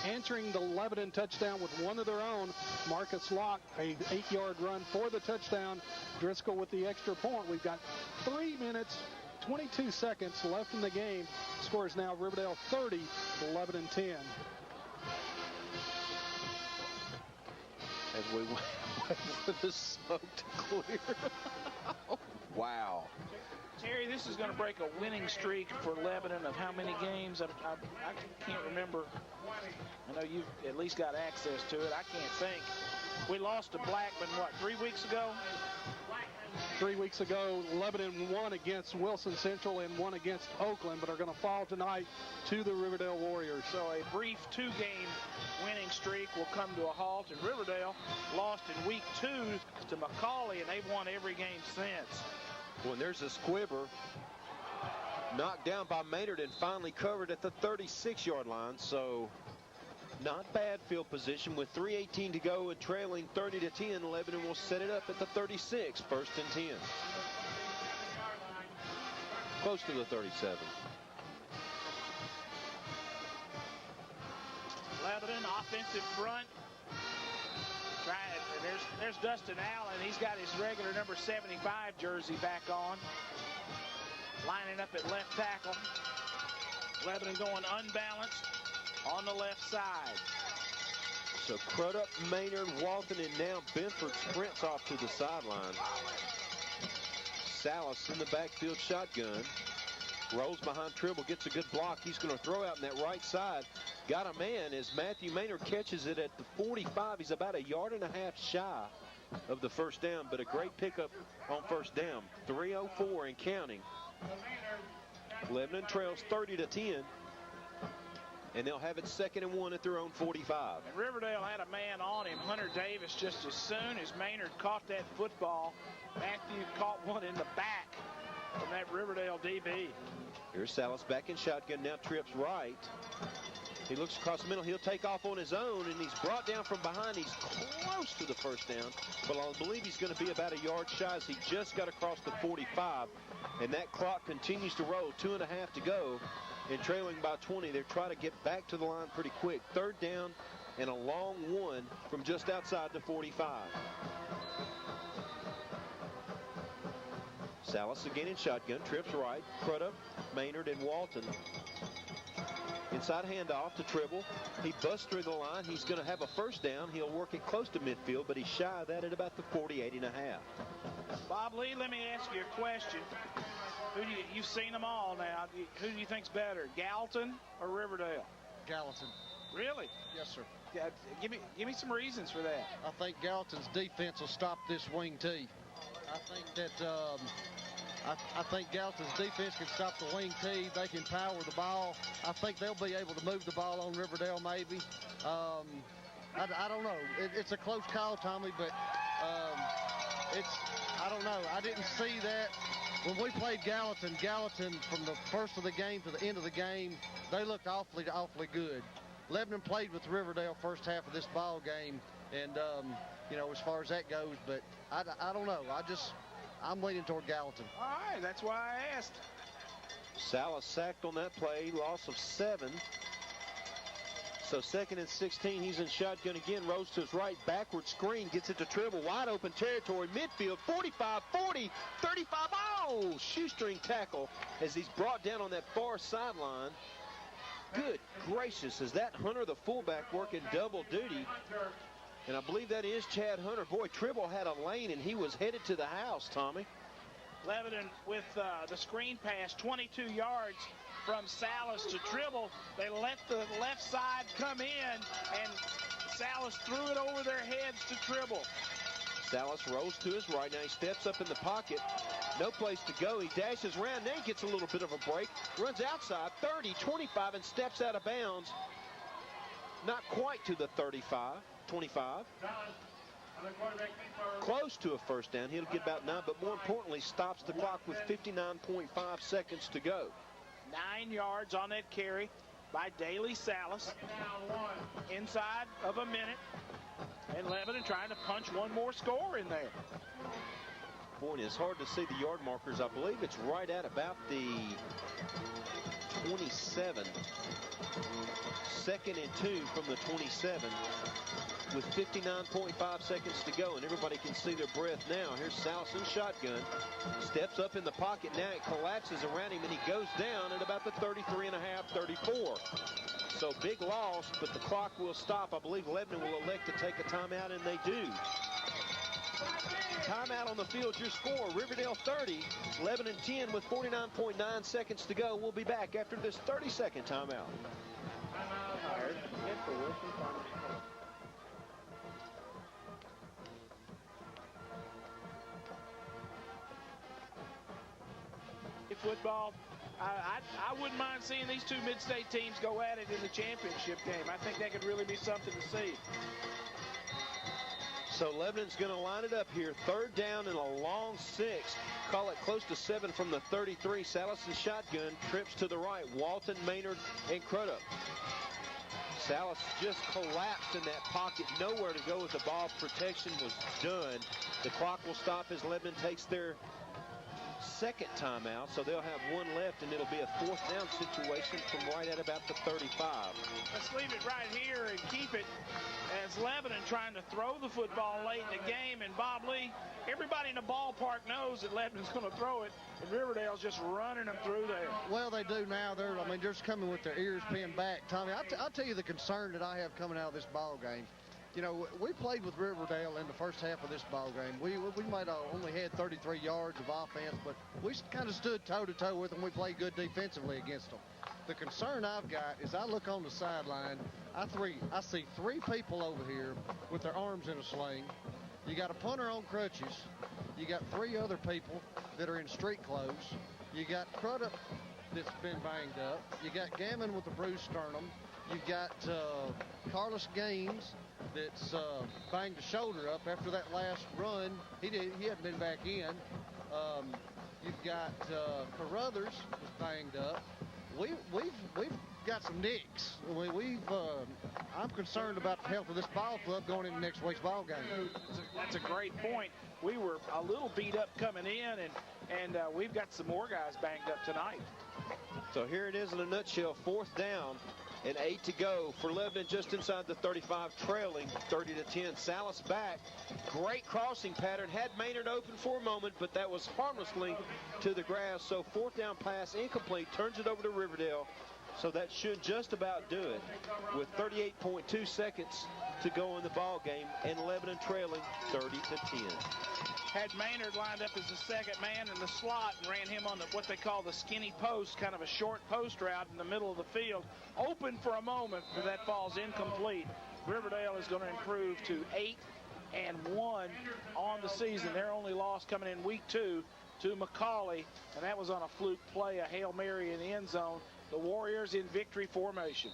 answering the Lebanon touchdown with one of their own. Marcus Locke, a 8-yard run for the touchdown. Driscoll with the extra point. We've got 3 minutes, 22 seconds left in the game. Score is now Riverdale 30, Lebanon 10. As we wait for the smoke to clear. Wow. Terry, this is going to break a winning streak for Lebanon of how many games? I can't remember. I know you've at least got access to it. I can't think. We lost to Blackman, what, 3 weeks ago? 3 weeks ago, Lebanon won against Wilson Central and won against Oakland, but are going to fall tonight to the Riverdale Warriors. So a brief 2-game winning streak will come to a halt, and Riverdale lost in week 2 to McCauley, and they've won every game since. Well, there's a squibber knocked down by Maynard and finally covered at the 36-yard line. So not bad field position with 3:18 to go and trailing 30-10. Lebanon will set it up at the 36, 1st and 10. Close to the 37. Lebanon offensive front. There's Dustin Allen. He's got his regular number 75 jersey back on. Lining up at left tackle. Lebanon going unbalanced on the left side. So Crudup, Maynard, Walton, and now Benford sprints off to the sideline. Salas in the backfield shotgun. Rolls behind Tribble, gets a good block. He's going to throw out in that right side. Got a man as Matthew Maynard catches it at the 45. He's about 1.5 yards shy of the first down, but a great pickup on first down. 3:04 and counting. Lebanon trails 30-10. And they'll have it 2nd and 1 at their own 45. And Riverdale had a man on him, Hunter Davis, just as soon as Maynard caught that football. Matthew caught one in the back from that Riverdale DB. Here's Salas back in shotgun, now trips right. He looks across the middle. He'll take off on his own, and he's brought down from behind. He's close to the first down, but I believe he's going to be about 1 yard shy as he just got across the 45. And that clock continues to roll. 2.5 to go. And trailing by 20, they're trying to get back to the line pretty quick. 3rd down and a long one from just outside the 45. Salas again in shotgun, trips right. Crudup, Maynard, and Walton. Inside handoff to Tribble. He busts through the line. He's going to have a first down. He'll work it close to midfield, but he's shy of that at about the 48.5. Bob Lee, let me ask you a question. You've seen them all now. Who do you think's better, Gallatin or Riverdale? Gallatin. Really? Yes, sir. Give me some reasons for that. I think Gallatin's defense will stop this wing T. I think that I think Gallatin's defense can stop the wing T. They can power the ball. I think they'll be able to move the ball on Riverdale maybe. I don't know. It's a close call, Tommy, but I don't know. I didn't see that. When we played Gallatin from the first of the game to the end of the game, they looked awfully good. Lebanon played with Riverdale first half of this ball game, and you know, as far as that goes, but I don't know. I'm leaning toward Gallatin. All right, that's why I asked. Salas sacked on that play, loss of 7. So 2nd and 16, he's in shotgun again, rolls to his right, backward screen, gets it to Tribble, wide open territory, midfield, 45, 40, 35, oh, shoestring tackle as he's brought down on that far sideline. Good gracious, is that Hunter, the fullback, working double duty? And I believe that is Chad Hunter. Boy, Tribble had a lane, and he was headed to the house, Tommy. Lebanon with the screen pass, 22 yards from Salas to Tribble. They let the left side come in, and Salas threw it over their heads to Tribble. Salas rolls to his right. Now he steps up in the pocket. No place to go. He dashes around. Then he gets a little bit of a break. Runs outside, 30, 25, and steps out of bounds. Not quite to the 35, 25. Close to a first down. He'll get about 9, but more importantly, stops the clock with 59.5 seconds to go. 9 yards on that carry by Daly Salas. Inside of a minute. And Lebanon trying to punch one more score in there. Boy, it's hard to see the yard markers. I believe it's right at about the 27. 2nd and 2 from the 27 with 59.5 seconds to go, and everybody can see their breath now. Here's Salas in shotgun, steps up in the pocket. Now it collapses around him, and he goes down at about the 33.5, 34. So big loss, but the clock will stop. I believe Lebanon will elect to take a timeout, and they do. Timeout on the field, your score, Riverdale 30, Lebanon 10 with 49.9 seconds to go. We'll be back after this 30-second timeout. Football, I wouldn't mind seeing these two mid-state teams go at it in the championship game. I think that could really be something to see. So Lebanon's going to line it up here. 3rd down and a long 6. Call it close to 7 from the 33. Salas in shotgun, trips to the right. Walton, Maynard, and Crudup. Salas just collapsed in that pocket. Nowhere to go with the ball. Protection was done. The clock will stop as Lebanon takes their 2nd timeout, so they'll have 1 left, and it'll be a 4th down situation from right at about the 35. Let's leave it right here and keep it as Lebanon trying to throw the football late in the game. And Bob Lee, everybody in the ballpark knows that Lebanon's going to throw it, and Riverdale's just running them through there. Well, they do now. They're just coming with their ears pinned back. Tommy, I'll tell you the concern that I have coming out of this ball game. You know, we played with Riverdale in the first half of this ball game. We might have only had 33 yards of offense, but we kind of stood toe-to-toe with them. We played good defensively against them. The concern I've got is I look on the sideline. I see 3 people over here with their arms in a sling. You got a punter on crutches. You got 3 other people that are in street clothes. You got Crudup that's been banged up. You got Gammon with a bruised sternum. You've got Carlos Gaines that's banged the shoulder up after that last run. He hadn't been back in. You've got Carruthers was banged up. We've got some nicks. I'm concerned about the health of this ball club going into next week's ball game. That's a great point. We were a little beat up coming in, and we've got some more guys banged up tonight. So here it is in a nutshell, 4th down and 8 to go for Lebanon, just inside the 35, trailing 30-10. Salas back. Great crossing pattern. Had Maynard open for a moment, but that was harmlessly to the grass. So 4th down pass incomplete. Turns it over to Riverdale. So that should just about do it with 38.2 seconds to go in the ball game, and Lebanon trailing 30-10. Had Maynard lined up as the 2nd man in the slot and ran him on what they call the skinny post, kind of a short post route in the middle of the field. Open for a moment, but that falls incomplete. Riverdale is going to improve to 8-1 on the season. Their only loss coming in week 2 to McCauley, and that was on a fluke play, a Hail Mary in the end zone. The Warriors in victory formation.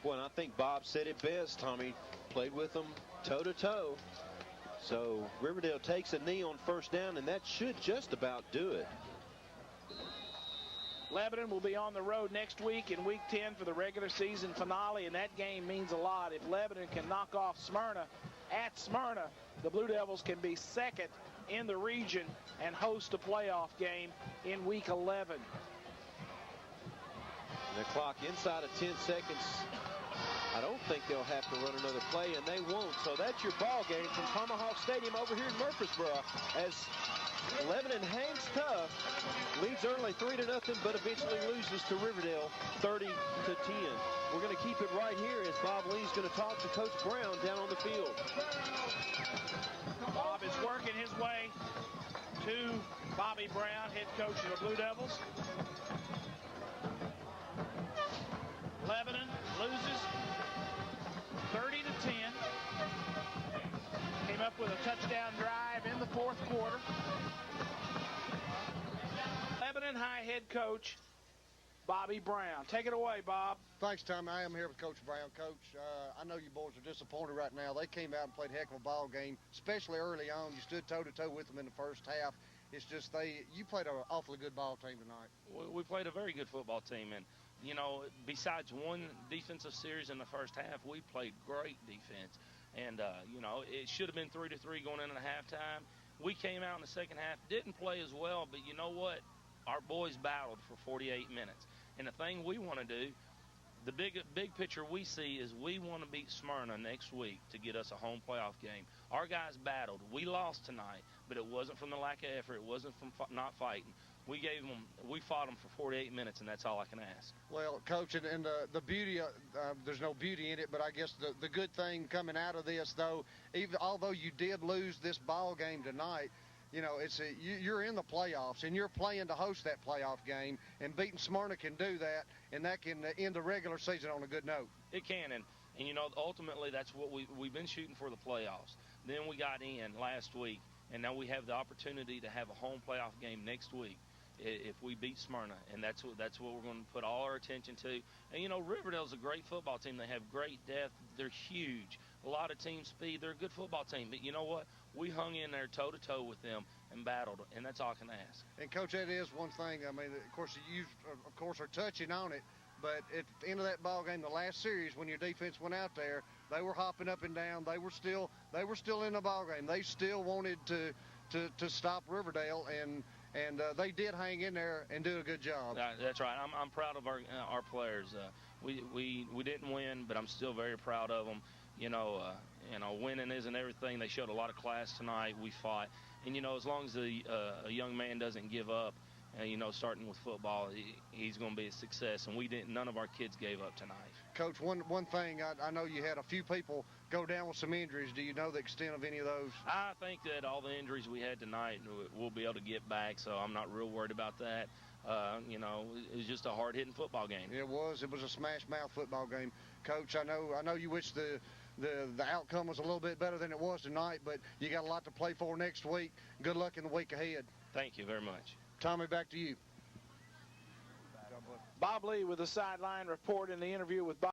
Well, and I think Bob said it best, Tommy. Played with them toe-to-toe. So Riverdale takes a knee on 1st down, and that should just about do it. Lebanon will be on the road next week in week 10 for the regular season finale, and that game means a lot. If Lebanon can knock off Smyrna at Smyrna, the Blue Devils can be 2nd in the region and host a playoff game in week 11. And the clock inside of 10 seconds. I don't think they'll have to run another play, and they won't. So that's your ball game from Tomahawk Stadium over here in Murfreesboro, as Lebanon hangs tough, leads early 3-0, but eventually loses to Riverdale 30-10. We're going to keep it right here as Bob Lee's going to talk to Coach Brown down on the field. Bob is working his way to Bobby Brown, head coach of the Blue Devils. Lebanon loses 30-10. Came up with a touchdown drive in the 4th quarter. Lebanon High head coach Bobby Brown. Take it away, Bob. Thanks, Tommy. I am here with Coach Brown. Coach, I know you boys are disappointed right now. They came out and played a heck of a ball game, especially early on. You stood toe-to-toe with them in the first half. It's just you played an awfully good ball team tonight. We played a very good football team, and you know, besides one defensive series in the first half, we played great defense. And, you know, it should have been 3-3 going into halftime. We came out in the second half, didn't play as well, but you know what? Our boys battled for 48 minutes. And the thing we want to do the big picture we see is we want to beat Smyrna next week to get us a home playoff game. Our guys battled. We lost tonight, but it wasn't from the lack of effort. It wasn't from not fighting. We fought them for 48 minutes, and that's all I can ask. Well, Coach, and the beauty, there's no beauty in it, but I guess the good thing coming out of this, though, although you did lose this ball game tonight, you know, you're in the playoffs, and you're playing to host that playoff game, and beating Smyrna can do that, and that can end the regular season on a good note. It can, and you know, ultimately that's what we've been shooting for, the playoffs. Then we got in last week, and now we have the opportunity to have a home playoff game next week if we beat Smyrna, and that's what we're going to put all our attention to. And you know, Riverdale's a great football team. They have great depth. They're huge. A lot of team speed. They're a good football team. But you know what? We hung in there toe-to-toe with them and battled, and that's all I can ask. And, Coach, that is one thing. I mean, of course, you, are touching on it, but at the end of that ball game, the last series, when your defense went out there, they were hopping up and down. They were still in the ball game. They still wanted to stop Riverdale, and they did hang in there and do a good job. That's right. I'm proud of our players. We didn't win, but I'm still very proud of them. You know, winning isn't everything. They showed a lot of class tonight. We fought, and you know, as long as a young man doesn't give up, you know, starting with football, he's going to be a success. And we didn't. None of our kids gave up tonight. Coach, one thing, I know you had a few people go down with some injuries. Do you know the extent of any of those? I think that all the injuries we had tonight, we'll be able to get back, so I'm not real worried about that. You know, it was just a hard-hitting football game. It was a smash-mouth football game. Coach, I know you wish the outcome was a little bit better than it was tonight, but you got a lot to play for next week. Good luck in the week ahead. Thank you very much. Tommy, back to you. Bob Lee with the sideline report in the interview with Bob.